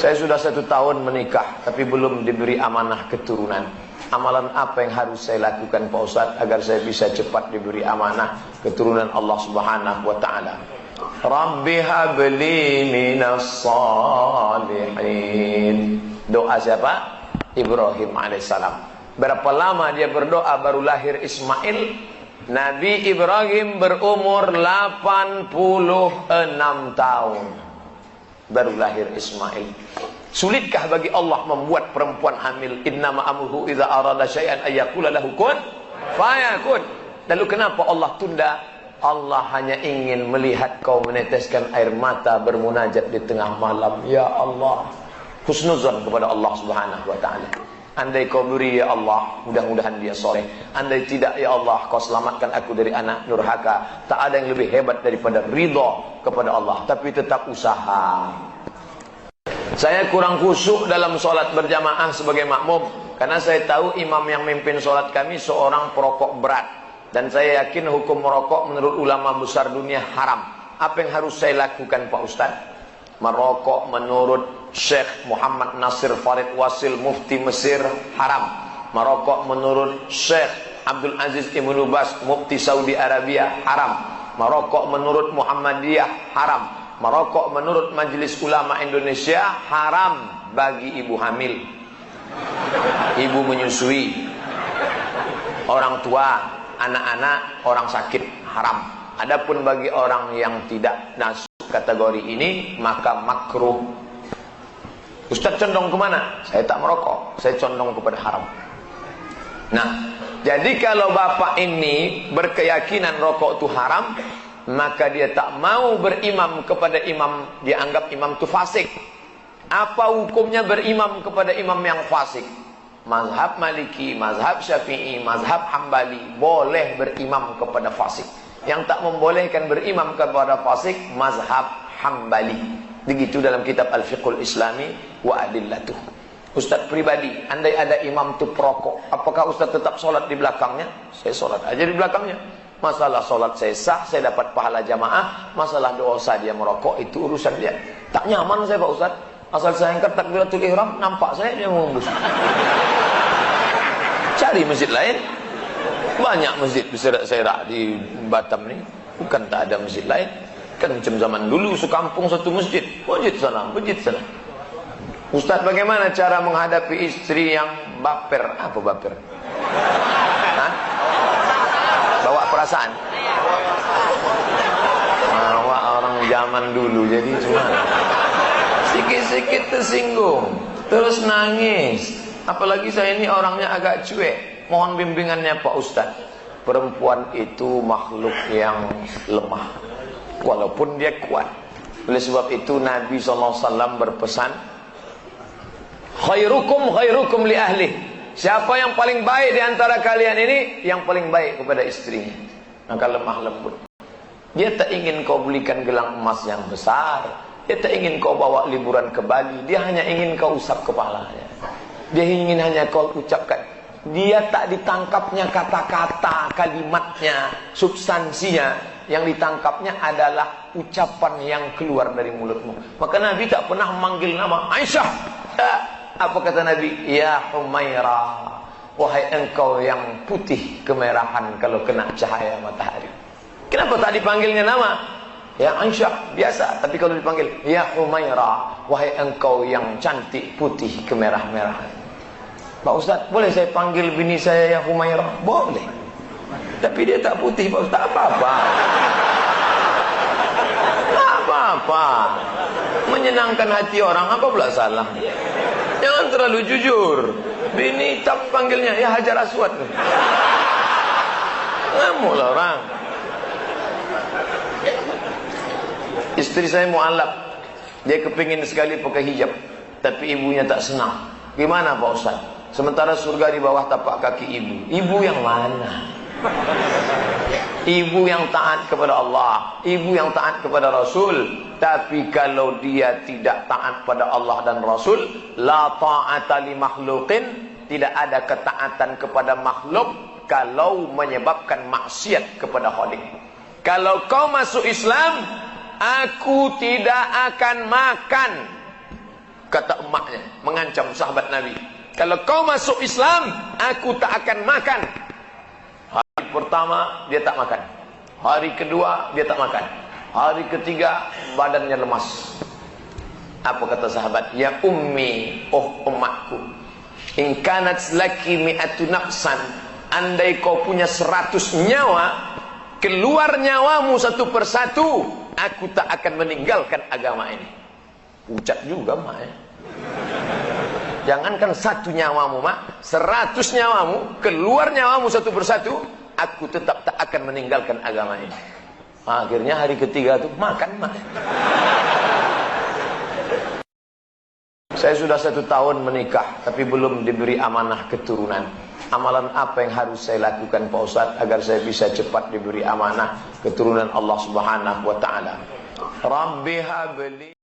Saya sudah 1 tahun menikah, tapi belum diberi amanah keturunan. Amalan apa yang harus saya lakukan Pak Ustadz agar saya bisa cepat diberi amanah keturunan Allah Subhanahu wa taala? Rabbi habli minas salihin. Doa siapa? Ibrahim alaihissalam. Berapa lama dia berdoa baru lahir Ismail? Nabi Ibrahim berumur 86 tahun baru lahir Ismail. Sulitkah bagi Allah membuat perempuan hamil? Innama amruhu idza arada syai'an ayyaqula lahu kun fayakun. Lalu kenapa Allah tunda? Allah hanya ingin melihat kau meneteskan air mata bermunajat di tengah malam. Ya Allah, husnuzan kepada Allah Subhanahu wa taala. Andai kau beri ya Allah, mudah-mudahan dia soleh. Andai tidak ya Allah, kau selamatkan aku dari anak nurhaka. Tak ada yang lebih hebat daripada ridha kepada Allah. Tapi tetap usaha. Saya kurang khusyuk dalam sholat berjamaah sebagai makmum, karena saya tahu imam yang memimpin sholat kami seorang perokok berat. Dan saya yakin hukum merokok menurut ulama besar dunia haram. Apa yang harus saya lakukan Pak Ustadz? Merokok menurut Syekh Muhammad Nasir Farid Wasil Mufti Mesir haram. Merokok menurut Syekh Abdul Aziz Ibnu Baz Mufti Saudi Arabia haram. Merokok menurut Muhammadiyah haram. Merokok menurut Majelis Ulama Indonesia haram bagi ibu hamil, ibu menyusui, orang tua, anak-anak, orang sakit haram. Adapun bagi orang yang tidak masuk kategori ini maka makruh. Ustaz condong kemana? Saya tak merokok, saya condong kepada haram. Nah, jadi kalau bapak ini berkeyakinan rokok itu haram, maka dia tak mau berimam kepada imam, dia anggap imam itu fasik. Apa hukumnya berimam kepada imam yang fasik? Mazhab Maliki, mazhab Syafi'i, mazhab Hambali boleh berimam kepada fasik. Yang tak membolehkan berimam kepada fasik mazhab Hambali. Begitu dalam kitab Al-Fiqhul Islami wa Adillatuh. Ustaz pribadi, andai ada imam itu perokok, apakah Ustaz tetap sholat di belakangnya? Saya sholat aja di belakangnya. Masalah sholat saya sah, saya dapat pahala jamaah. Masalah dosa dia merokok, itu urusan dia. Tak nyaman saya Pak Ustaz. Asal saya angkat takbiratul ihram, nampak saya dia menghembus. Cari masjid lain. Banyak masjid serak-serak di Batam ni. Bukan tak ada masjid lain. Kan macam zaman dulu, sekampung satu masjid. Masjid sana, masjid sana. Ustaz, bagaimana cara menghadapi istri yang baper? Apa baper? Hah? Bawa perasaan. Bawa orang zaman dulu, jadi cuma sikit-sikit tersinggung, terus nangis. Apalagi saya ini orangnya agak cuek. Mohon bimbingannya Pak Ustaz. Perempuan itu makhluk yang lemah, walaupun dia kuat. Oleh sebab itu Nabi SAW berpesan, khairukum khairukum li ahli. Siapa yang paling baik di antara kalian ini? Yang paling baik kepada istrinya. Maka lemah lembut. Dia tak ingin kau belikan gelang emas yang besar. Dia tak ingin kau bawa liburan ke Bali. Dia hanya ingin kau usap kepalanya. Dia ingin hanya kau ucapkan. Dia tak ditangkapnya kata-kata, kalimatnya, substansinya. Yang ditangkapnya adalah ucapan yang keluar dari mulutmu. Maka Nabi tak pernah memanggil nama Aisyah. Apa kata Nabi? Ya Humaira, wahai engkau yang putih kemerahan kalau kena cahaya matahari. Kenapa tak dipanggilnya nama? Ya Aisyah, biasa. Tapi kalau dipanggil Ya Humaira, wahai engkau yang cantik putih kemerah-merahan. Pak Ustaz, boleh saya panggil bini saya Ya Humaira? Boleh. Tapi dia tak putih Pak Ustaz, apa-apa. Apa-apa. Menyenangkan hati orang, apa pula salah? Jangan terlalu jujur. Bini tak panggilnya Ya Hajar Aswad. Ngamuklah orang. Istri saya mu'alaf. Dia kepingin sekali pakai hijab, tapi ibunya tak senang. Gimana Pak Ustaz? Sementara surga di bawah tapak kaki ibu. Ibu yang mana? Ibu yang taat kepada Allah, ibu yang taat kepada Rasul. Tapi kalau dia tidak taat pada Allah dan Rasul, la ta'ata li makhluqin, tidak ada ketaatan kepada makhluk kalau menyebabkan maksiat kepada Khalik. Kalau kau masuk Islam, aku tidak akan makan kata emaknya, mengancam sahabat Nabi. Kalau kau masuk Islam, aku tak akan makan. Hari pertama dia tak makan, hari kedua dia tak makan, hari ketiga badannya lemas. Apa kata sahabat? Ya ummi, oh emakku, in kanat laki mi'atu nafsan, andai kau punya 100 nyawa, keluar nyawamu satu persatu, aku tak akan meninggalkan agama ini. Ucap juga mak ya. Jangankan 1 nyawamu mak, 100 nyawamu, keluar nyawamu satu persatu, aku tetap tak akan meninggalkan agama ini. Akhirnya hari ketiga tuh makan mak. Saya sudah 1 tahun menikah, tapi belum diberi amanah keturunan. Amalan apa yang harus saya lakukan Pak Ustadz agar saya bisa cepat diberi amanah keturunan Allah Subhanahu wa taala? Rabbi habli